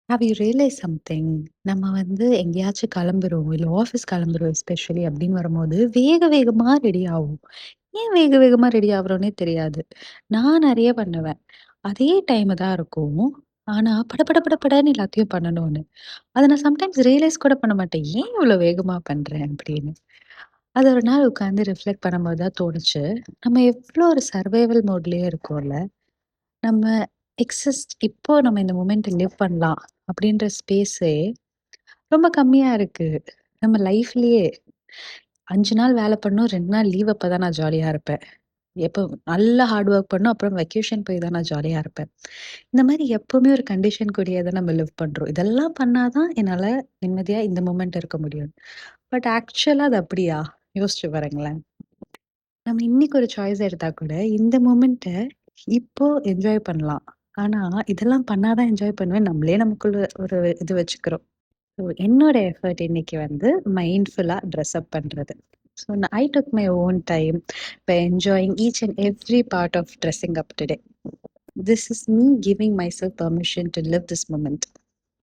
Have you realise something? நம்ம வந்து எங்கேயாச்சும் கிளம்புறோம், இல்ல ஆஃபீஸ் கிளம்புறோம் எஸ்பெஷலி அப்படின்னு வரும்போது, வேக வேகமா ரெடி ஆவோம். ஏன் வேக வேகமா ரெடி ஆகுறோன்னே தெரியாது. நான் நெறைய பண்ணுவேன். அதே டைம் தான் இருக்கும். ஆனா பட பட பட படன்னு எல்லாத்தையும் பண்ணணும்னு. அத நான் சம்டைம்ஸ் ரியலைஸ் கூட பண்ண மாட்டேன். ஏன் இவ்வளோ வேகமா பண்றேன் அப்படின்னு. அது ஒரு நாள் உட்கார்ந்து ரிஃப்ளெக்ட் பண்ணும்போது தான் தோணுச்சு. நம்ம எவ்ளோ ஒரு சர்வைவல் மோட்லயே இருக்கோம்ல. நம்ம இப்போ நம்ம இந்த மொமெண்ட்ட லிவ் பண்ணலாம் அப்படின்ற ஸ்பேஸே ரொம்ப கம்மியா இருக்கு. நம்ம லைஃப்லயே 5 நாள் வேல பண்ணணும், 2 நாள் லீவ் அப்ப தான் நான் ஜாலியா இருப்பேன். எப்போ நல்லா ஹார்ட் ஒர்க் பண்ணணும், அப்புறம் வெக்கேஷன் போய் தான் நான் ஜாலியா இருப்பேன். இந்த மாரி எப்பவுமே ஒரு கண்டிஷன் கூடயே தான் நம்ம லிவ் பண்றோம். இதெல்லாம் பண்ணா தான் என்னால நிம்மதியா இந்த மொமெண்ட் இருக்க முடியும். பட் ஆக்சுவலா அது அப்படியா? யோசிச்சு பாருங்களேன். நம்ம இன்னைக்கு ஒரு சாய்ஸ் எடுத்தா கூட, இந்த மொமெண்ட்ட இப்போ என்ஜாய் பண்ணலாம். ஆனா, இதெல்லாம் பண்ணா தான் என்ஜாய் பண்ணுவேன். நம்மளே நமக்குள்ள ஒரு இது வச்சுக்கிறோம். ஸோ என்னோட எஃபர்ட் இன்னைக்கு வந்து மைண்ட்ஃபுல்லா ட்ரெஸ் அப் பண்றது. So I took my own time by enjoying each and every part of dressing up today. This is me giving myself permission to live this moment.